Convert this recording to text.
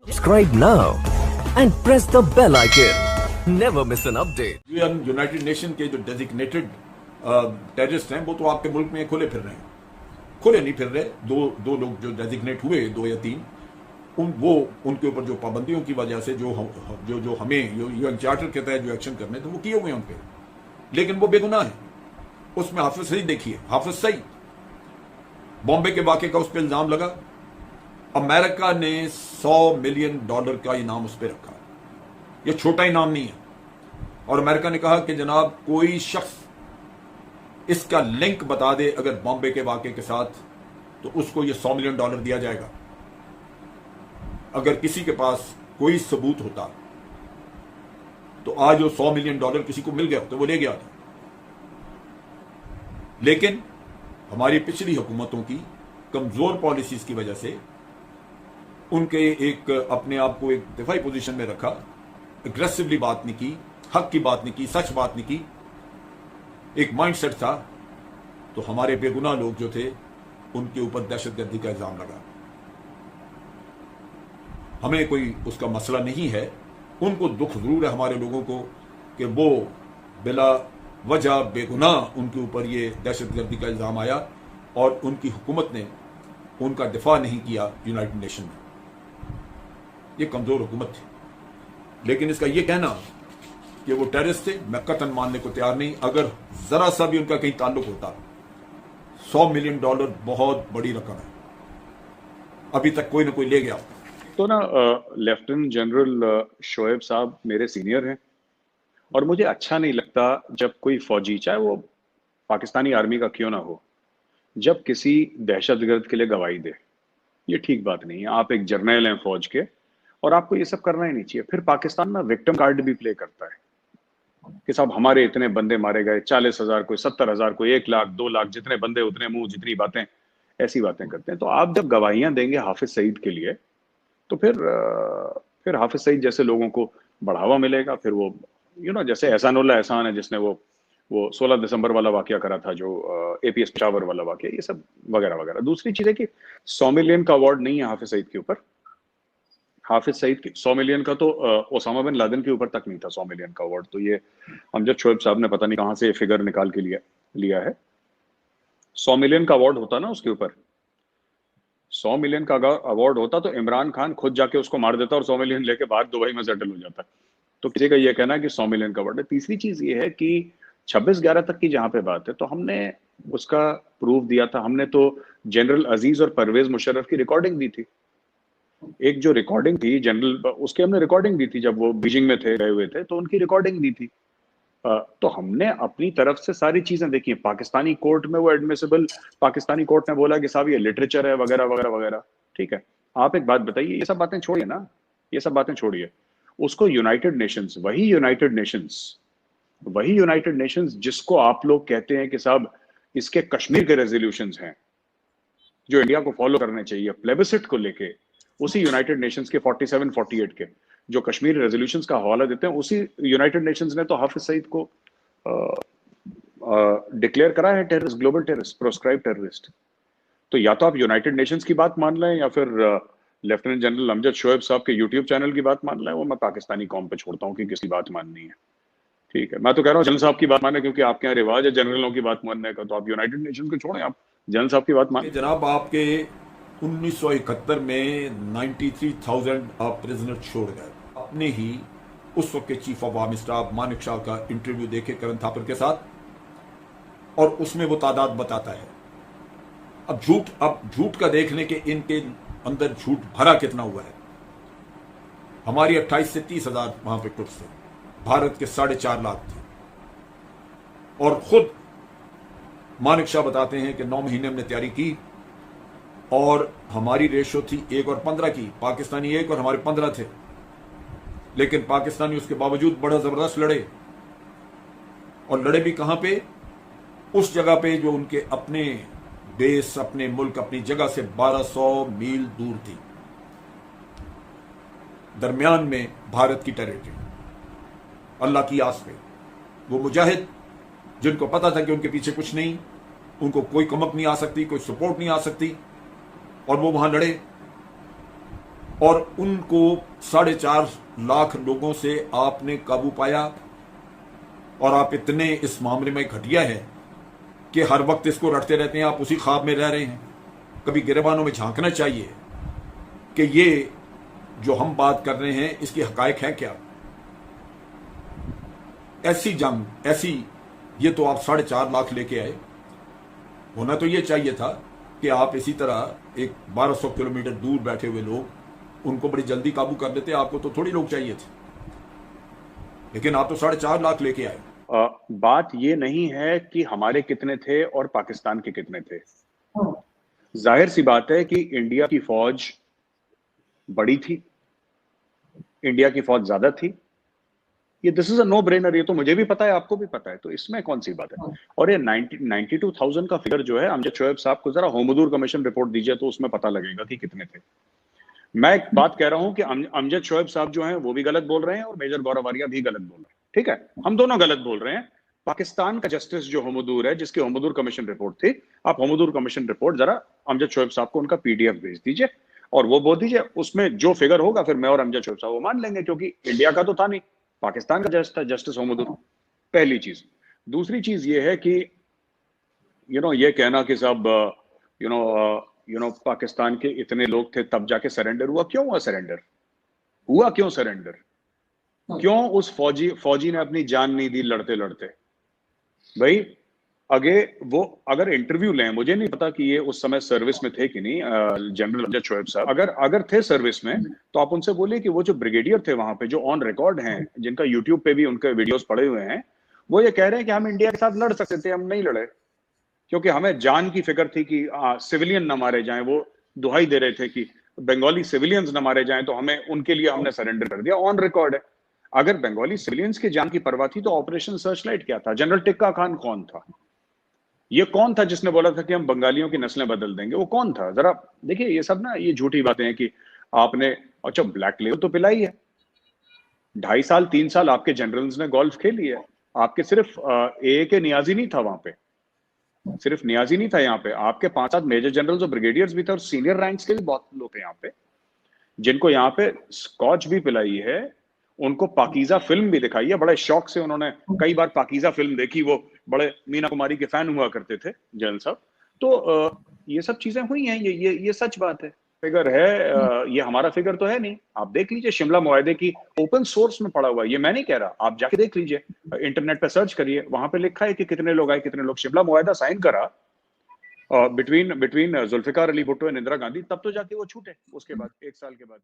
Subscribe now and press the bell icon. Never miss an update. United nation के जो designated terrorist हैं वो तो आपके मुल्क में खुले फिर रहे हैं, खुले नहीं फिर रहे। दो लोग जो डेजिग्नेट हुए, 2 या 3, उनके ऊपर जो पाबंदियों की वजह से जो हमें यूएन चार्टर कहता है जो एक्शन करने थे वो किए हुए हैं उन पे, लेकिन वो बेगुनाह है। उसमें हाफिज सईद देखिए, हाफिज सईद बॉम्बे के वाक़े का उस पर इल्जाम लगा, अमेरिका ने $100 मिलियन का इनाम उस पर रखा। ये छोटा इनाम नहीं है। और अमेरिका ने कहा कि जनाब कोई शख्स इसका लिंक बता दे अगर बॉम्बे के वाक़े के साथ, तो उसको ये $100 मिलियन दिया जाएगा। अगर किसी के पास कोई सबूत होता तो आज वो $100 मिलियन किसी को मिल गया तो वो ले गया था। लेकिन हमारी पिछली हुकूमतों की कमजोर पॉलिसीज की वजह से उनके एक अपने आप को एक दिफाई पोजीशन में रखा, एग्रेसिवली बात नहीं की, हक की बात नहीं की, सच बात नहीं की, एक माइंडसेट था। तो हमारे बेगुनाह लोग जो थे उनके ऊपर दहशतगर्दी का इल्जाम लगा। हमें कोई उसका मसला नहीं है, उनको दुख जरूर है हमारे लोगों को कि वो बिला वजह बेगुनाह उनके ऊपर ये दहशतगर्दी का इल्जाम आया और उनकी हुकूमत ने उनका दिफा नहीं किया यूनाइटेड नेशन में। ये कमजोर हुकूमत थी। लेकिन इसका ये कहना कि वो टेररिस्ट थे, मैं कतन मानने को तैयार नहीं। अगर जरा सा भी उनका कहीं ताल्लुक होता, $100 मिलियन बहुत बड़ी रकम है। अभी तक कोई ना कोई ले गया। तो ना लेफ्टिनेंट जनरल शोएब साहब मेरे सीनियर हैं और मुझे अच्छा नहीं लगता जब कोई फौजी, चाहे वो पाकिस्तानी आर्मी का क्यों ना हो, जब किसी दहशतगर्द के लिए गवाही दे। ये ठीक बात नहीं है। आप एक जर्नल हैं फौज के और आपको ये सब करना ही नहीं चाहिए। फिर पाकिस्तान ना विक्टिम कार्ड भी प्ले करता है कि साहब हमारे इतने बंदे मारे गए, 40,000, कोई 70,000, कोई 1 लाख, 2 लाख, जितने बंदे उतने मुंह, जितनी बातें, ऐसी बातें करते हैं। तो आप जब गवाहियां देंगे हाफिज सईद के लिए तो फिर हाफिज सईद जैसे लोगों को बढ़ावा मिलेगा। फिर वो जैसे एहसानुल्लाह एहसान है जिसने वो 16 दिसंबर वाला वाकया करा था, जो एपीएस पेशावर वाला वाकया, ये सब वगैरह वगैरह। दूसरी चीज है कि 100 मिलियन का अवार्ड नहीं है हाफिज सईद के ऊपर। हाफिज सईद की 100 मिलियन का तो ओसामा बिन लादेन के ऊपर तक नहीं था 100 मिलियन का अवार्ड। तो ये अमजद शोएब साहब ने पता नहीं कहां से फिगर निकाल के लिया है। 100 मिलियन का अवार्ड होता ना उसके ऊपर, 100 मिलियन का अवार्ड होता तो इमरान खान खुद जाके उसको मार देता और 100 मिलियन लेके बाहर दुबई में सेटल हो जाता। तो किसी का ये कहना है कि 100 मिलियन का अवार्ड है। तीसरी चीज ये है कि 26/11 तक की जहां पे बात है तो हमने उसका प्रूफ दिया था। हमने तो जनरल अजीज और परवेज मुशर्रफ की रिकॉर्डिंग दी थी। एक जो रिकॉर्डिंग थी जनरल, उसकी हमने रिकॉर्डिंग दी थी जब वो बीजिंग में गए हुए थे, तो उनकी रिकॉर्डिंग दी थी। तो हमने अपनी तरफ से सारी चीजें देखी। पाकिस्तानी कोर्ट में वो एडमिसिबल, पाकिस्तानी कोर्ट ने बोला कि साहब ये लिटरेचर है वगैरह वगैरह वगैरह। ठीक है, आप एक बात बताइए, ये सब बातें छोड़िए ना, ये सब बातें छोड़िए। उसको यूनाइटेड नेशंस, वही यूनाइटेड नेशंस जिसको आप लोग कहते हैं कि साहब इसके कश्मीर के रेजोल्यूशंस हैं जो इंडिया को फॉलो करने चाहिए प्लेबिसिट को लेके, उसी यूनाइटेड नेशंस के 47, 48 के जो कश्मीर रेजोल्यूशंस का हवाला देते हैं, उसी यूनाइटेड नेशंस ने तो हाफिज सईद को डिक्लेयर करा है terrorist, global terrorist, proscribe terrorist. तो या तो आप यूनाइटेड नेशंस की बात मान लें या फिर लेफ्टिनेंट जनरल अमजद शोएब साहब के यूट्यूब चैनल की बात मान लें। वो मैं पाकिस्तानी कौम पे छोड़ता हूँ कि किसकी बात माननी है। ठीक है, मैं तो कह रहा हूँ जनरल साहब की बात माने, क्योंकि आपके यहाँ रिवाज है जनरलों की बात मानने का। तो आप यूनाइटेड नेशंस को छोड़ें, आप जनरल साहब की बात माने। जनाब आपके 1971 में 93,000 आप प्रिजनर छोड़ गए। अपने ही उस वक्त के chief of army staff Manik Shah का इंटरव्यू देखे करण थापर के साथ, और उसमें वो तादाद बताता है। अब झूठ का देख लें कि इनके अंदर झूठ भरा कितना हुआ है। हमारी 28 से 30,000 वहां पे ट्रुप्स थे, भारत के 4.5 लाख थे। और खुद मानिक शाह बताते हैं कि 9 महीने हमने तैयारी की और हमारी रेशो थी 1 और 15 की, पाकिस्तानी 1 और हमारे 15 थे। लेकिन पाकिस्तानी उसके बावजूद बड़ा जबरदस्त लड़े, और लड़े भी कहां पे? उस जगह पे जो उनके अपने बेस, अपने मुल्क, अपनी जगह से 1200 मील दूर थी, दरमियान में भारत की टेरिटरी। अल्लाह की आस पे वो मुजाहिद जिनको पता था कि उनके पीछे कुछ नहीं, उनको कोई कमक नहीं आ सकती, कोई सपोर्ट नहीं आ सकती, और वो वहां लड़े। और उनको 4.5 लाख लोगों से आपने काबू पाया, और आप इतने इस मामले में घटिया है कि हर वक्त इसको रटते रहते हैं, आप उसी ख्वाब में रह रहे हैं। कभी गिरेबानों में झांकना चाहिए कि ये जो हम बात कर रहे हैं इसकी हकायक है क्या। ऐसी जंग, ऐसी, ये तो आप 4.5 लाख लेके आए। होना तो ये चाहिए था कि आप इसी तरह एक 1200 किलोमीटर दूर बैठे हुए लोग, उनको बड़ी जल्दी काबू कर लेते। आपको तो थोड़ी लोग चाहिए थे, लेकिन आप तो 4.5 लाख लेके आए। बात ये नहीं है कि हमारे कितने थे और पाकिस्तान के कितने थे। जाहिर सी बात है कि इंडिया की फौज बड़ी थी, इंडिया की फौज ज्यादा थी। ये this is a no brainer, ये तो मुझे भी पता है, आपको भी पता है, तो इसमें कौन सी बात है। और ये 92,000 का फिगर जो है, अमजद शोएब साहब को जरा होमदूर कमीशन रिपोर्ट दीजिए तो उसमें पता लगेगा कि कितने थे। मैं एक बात कह रहा हूं कि अमजद शोएब साहब जो हैं वो भी गलत बोल रहे हैं और मेजर गौरव आर्या भी गलत बोल रहे हैं। ठीक है, हम दोनों गलत बोल रहे हैं। पाकिस्तान का जस्टिस जो होमदूर है, जिसकी होमदूर कमीशन रिपोर्ट थी, आप होमदूर कमीशन रिपोर्ट जरा अमजद शोएब साहब को उनका पीडीएफ भेज दीजिए और वो बोल दीजिए, उसमें जो फिगर होगा फिर मैं और अमजद शोएब साहब वो मान लेंगे, क्योंकि इंडिया का तो था नहीं, पाकिस्तान का जस्टिस होमदूर। पहली चीज। दूसरी चीज ये है कि ये कहना कि साहब पाकिस्तान के इतने लोग थे तब जाके सरेंडर हुआ। क्यों हुआ सरेंडर? हुआ क्यों सरेंडर? क्यों उस फौजी ने अपनी जान नहीं दी लड़ते लड़ते? भाई अगर इंटरव्यू लें, मुझे नहीं पता कि ये उस समय सर्विस में थे कि नहीं, जनरल अमजद शोएब साहब अगर थे सर्विस में, तो आप उनसे बोलिए कि वो जो ब्रिगेडियर थे वहां पे, जो ऑन रिकॉर्ड हैं, जिनका यूट्यूब पे भी उनके वीडियोस पड़े हुए हैं, वो ये कह रहे हैं कि हम इंडिया के साथ लड़ सकते थे, हम नहीं लड़े, क्योंकि हमें जान की फिक्र थी कि सिविलियन न मारे जाएं। वो दुहाई दे रहे थे कि बंगाली सिविलियंस न मारे जाएं, तो हमें उनके लिए हमने सरेंडर कर दिया। ऑन रिकॉर्ड है। अगर बंगाली सिविलियंस की जान की परवाह थी तो ऑपरेशन सर्चलाइट क्या था? जनरल टिक्का खान कौन था? ये कौन था जिसने बोला था कि हम बंगालियों की नस्लें बदल देंगे? वो कौन था? जरा देखिए, ये सब ना ये झूठी बातें हैं कि आपने अच्छा ब्लैक लेवल तो पिलाई है। 2.5 साल 3 साल आपके जनरल्स ने गोल्फ खेली है। आपके सिर्फ ए के नियाजी नहीं था वहां पे, सिर्फ नियाजी नहीं था यहाँ पे, आपके 5-7 मेजर जनरल्स और ब्रिगेडियर्स भी थे, और सीनियर रैंक्स के भी बहुत लोग थे यहाँ पे, जिनको यहाँ पे स्कॉच भी पिलाई है, उनको पाकीजा फिल्म भी दिखाई है। बड़े शौक से उन्होंने कई बार पाकीजा फिल्म देखी। वो बड़े मीना कुमारी के फैन हुआ करते थे जनरल साहब। तो ये सब चीजें हुई हैं, ये सच बात है। फिगर है, ये हमारा फिगर तो है नहीं। आप देख लीजिए, शिमला मुआहदे की ओपन सोर्स में पड़ा हुआ है, ये मैं नहीं कह रहा, आप जाके देख लीजिए, इंटरनेट पे सर्च करिए, वहां पे लिखा है कि कितने लोग आए, कितने लोग शिमला मुआहदा साइन करा बिटवीन जुल्फिकार अली भुट्टो एंड इंदिरा गांधी, तब तो जाके वो छूटे उसके बाद 1 साल के बाद।